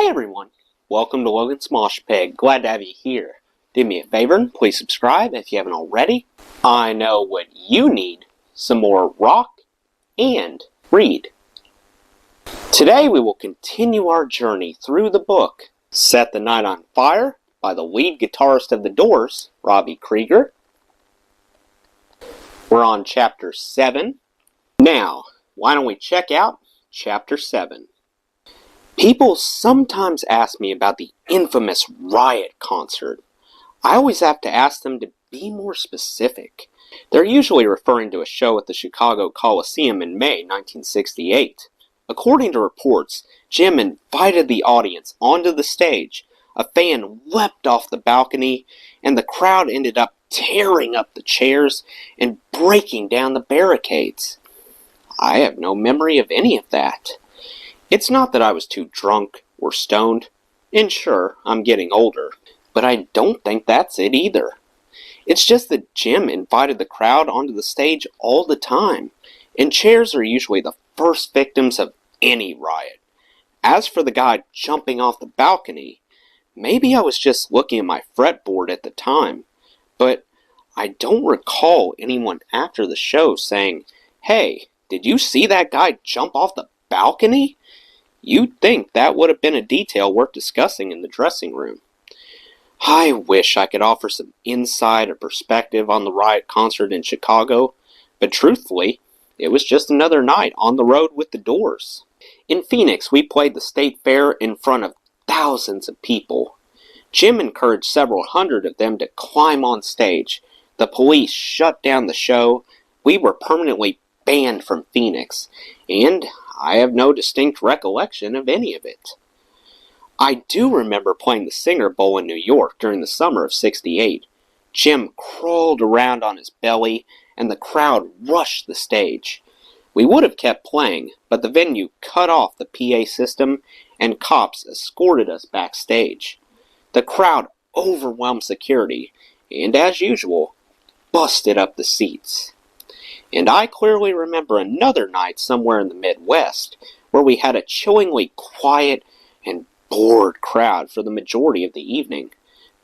Hey everyone, welcome to Logan's Mosh Pig. Glad to have you here. Do me a favor and please subscribe if you haven't already. I know what you need, some more rock and read. Today we will continue our journey through the book Set the Night on Fire by the lead guitarist of the Doors, Robby Krieger. We're on chapter 7. Now, why don't we check out chapter 7. People sometimes ask me about the infamous Riot concert. I always have to ask them to be more specific. They're usually referring to a show at the Chicago Coliseum in May 1968. According to reports, Jim invited the audience onto the stage. A fan leapt off the balcony, and the crowd ended up tearing up the chairs and breaking down the barricades. I have no memory of any of that. It's not that I was too drunk or stoned, and sure, I'm getting older, but I don't think that's it either. It's just that Jim invited the crowd onto the stage all the time, and chairs are usually the first victims of any riot. As for the guy jumping off the balcony, maybe I was just looking at my fretboard at the time, but I don't recall anyone after the show saying, "Hey, did you see that guy jump off the balcony?" You'd think that would have been a detail worth discussing in the dressing room. I wish I could offer some insight or perspective on the Riot concert in Chicago, but truthfully, it was just another night on the road with the Doors. In Phoenix, we played the State Fair in front of thousands of people. Jim encouraged several hundred of them to climb on stage. The police shut down the show. We were permanently banned from Phoenix, and I have no distinct recollection of any of it. I do remember playing the Singer Bowl in New York during the summer of '68. Jim crawled around on his belly, and the crowd rushed the stage. We would have kept playing, but the venue cut off the PA system, and cops escorted us backstage. The crowd overwhelmed security, and as usual, busted up the seats. And I clearly remember another night somewhere in the Midwest where we had a chillingly quiet and bored crowd for the majority of the evening.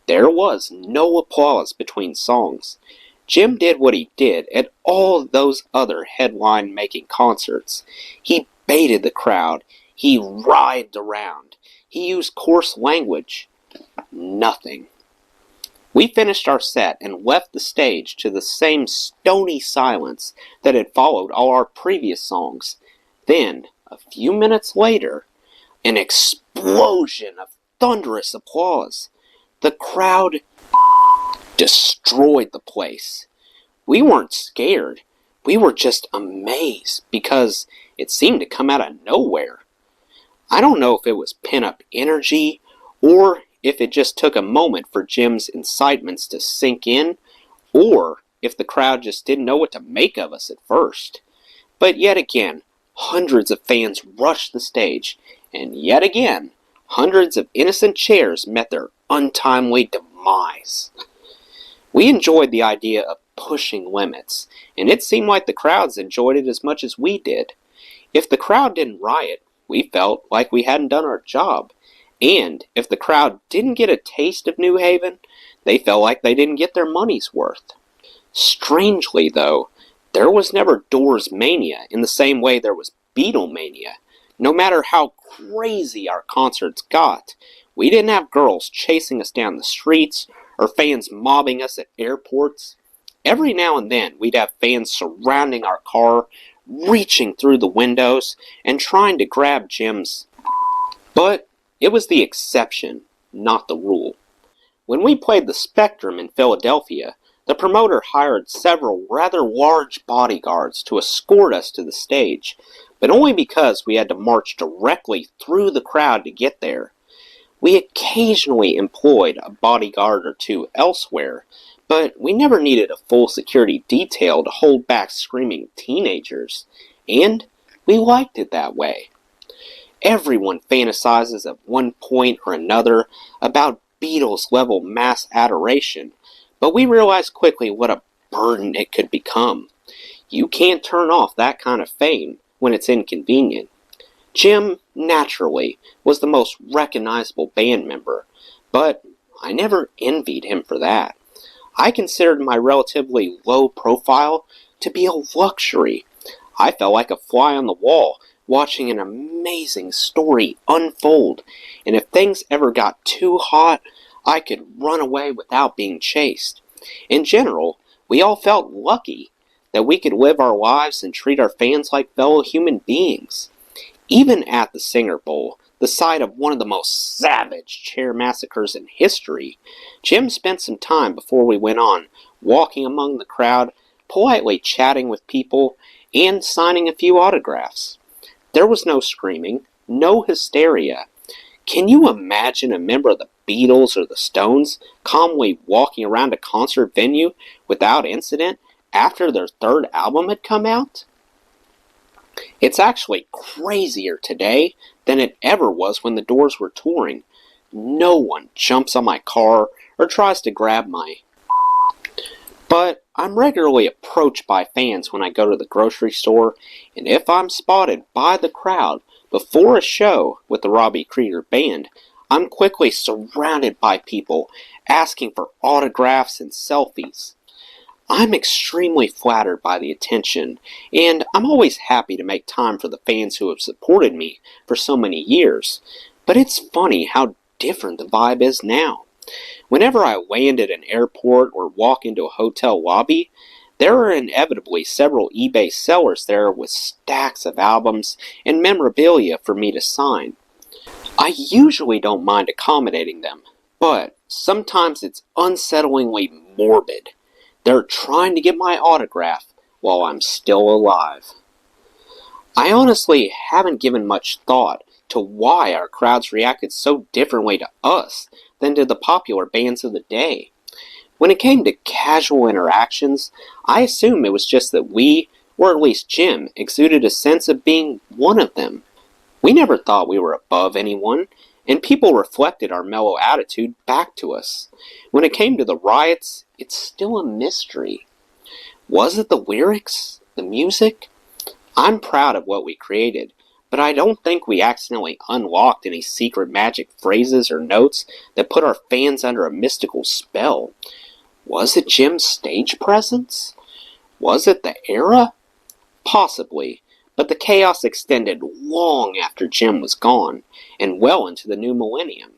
There was no applause between songs. Jim did what he did at all those other headline-making concerts. He baited the crowd. He writhed around. He used coarse language. Nothing. We finished our set and left the stage to the same stony silence that had followed all our previous songs. Then, a few minutes later, an explosion of thunderous applause. The crowd destroyed the place. We weren't scared. We were just amazed because it seemed to come out of nowhere. I don't know if it was pent-up energy or if it just took a moment for Jim's incitements to sink in, or if the crowd just didn't know what to make of us at first. But yet again, hundreds of fans rushed the stage, and yet again, hundreds of innocent chairs met their untimely demise. We enjoyed the idea of pushing limits, and it seemed like the crowds enjoyed it as much as we did. If the crowd didn't riot, we felt like we hadn't done our job. And if the crowd didn't get a taste of New Haven, they felt like they didn't get their money's worth. Strangely, though, there was never Doors mania in the same way there was Beatlemania. No matter how crazy our concerts got, we didn't have girls chasing us down the streets or fans mobbing us at airports. Every now and then, we'd have fans surrounding our car, reaching through the windows and trying to grab Jim's. But it was the exception, not the rule. When we played the Spectrum in Philadelphia, the promoter hired several rather large bodyguards to escort us to the stage, but only because we had to march directly through the crowd to get there. We occasionally employed a bodyguard or two elsewhere, but we never needed a full security detail to hold back screaming teenagers, and we liked it that way. Everyone fantasizes at one point or another about Beatles-level mass adoration, but we realize quickly what a burden it could become. You can't turn off that kind of fame when it's inconvenient. Jim naturally, was the most recognizable band member, but I never envied him for that. I considered my relatively low profile to be a luxury. I felt like a fly on the wall, watching an amazing story unfold, and if things ever got too hot, I could run away without being chased. In general, we all felt lucky that we could live our lives and treat our fans like fellow human beings. Even at the Singer Bowl, the site of one of the most savage chair massacres in history, Jim spent some time before we went on, walking among the crowd, politely chatting with people, and signing a few autographs. There was no screaming, no hysteria. Can you imagine a member of the Beatles or the Stones calmly walking around a concert venue without incident after their third album had come out? It's actually crazier today than it ever was when the Doors were touring. No one jumps on my car or tries to grab my... But I'm regularly approached by fans when I go to the grocery store, and if I'm spotted by the crowd before a show with the Robby Krieger band, I'm quickly surrounded by people asking for autographs and selfies. I'm extremely flattered by the attention, and I'm always happy to make time for the fans who have supported me for so many years. But it's funny how different the vibe is now. Whenever I land at an airport or walk into a hotel lobby, there are inevitably several eBay sellers there with stacks of albums and memorabilia for me to sign. I usually don't mind accommodating them, but sometimes it's unsettlingly morbid. They're trying to get my autograph while I'm still alive. I honestly haven't given much thought to why our crowds reacted so differently to us than to the popular bands of the day. When it came to casual interactions, I assumed it was just that we, or at least Jim, exuded a sense of being one of them. We never thought we were above anyone, and people reflected our mellow attitude back to us. When it came to the riots, it's still a mystery. Was it the lyrics? The music? I'm proud of what we created, but I don't think we accidentally unlocked any secret magic phrases or notes that put our fans under a mystical spell. Was it Jim's stage presence? Was it the era? Possibly, but the chaos extended long after Jim was gone, and well into the new millennium.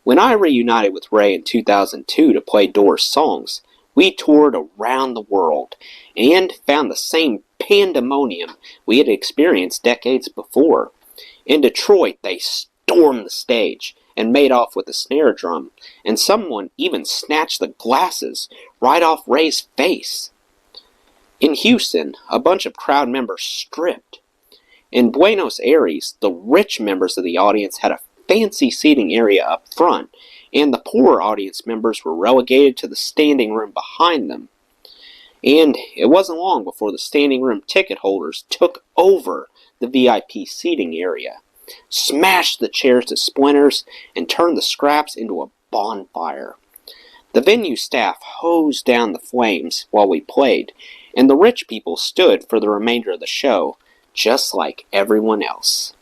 When I reunited with Ray in 2002 to play Doors songs, we toured around the world, and found the same pandemonium we had experienced decades before. In Detroit, they stormed the stage and made off with the snare drum, and someone even snatched the glasses right off Ray's face. In Houston, a bunch of crowd members stripped. In Buenos Aires, the rich members of the audience had a fancy seating area up front, and the poorer audience members were relegated to the standing room behind them. And it wasn't long before the standing room ticket holders took over the VIP seating area, smashed the chairs to splinters, and turned the scraps into a bonfire. The venue staff hosed down the flames while we played, and the rich people stood for the remainder of the show, just like everyone else.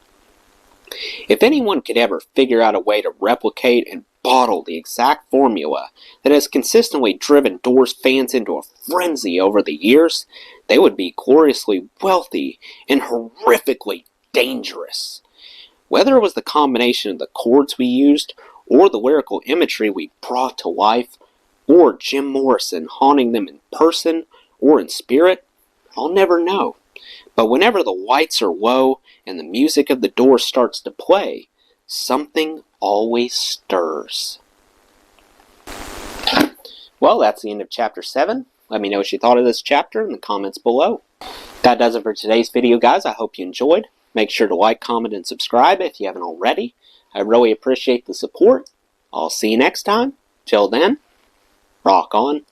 If anyone could ever figure out a way to replicate and bottle the exact formula that has consistently driven Doors fans into a frenzy over the years, they would be gloriously wealthy and horrifically dangerous. Whether it was the combination of the chords we used, or the lyrical imagery we brought to life, or Jim Morrison haunting them in person or in spirit, I'll never know. But whenever the lights are low and the music of the Doors starts to play, something always stirs. Well, that's the end of Chapter 7. Let me know what you thought of this chapter in the comments below. That does it for today's video, guys. I hope you enjoyed. Make sure to like, comment, and subscribe if you haven't already. I really appreciate the support. I'll see you next time. Till then, rock on.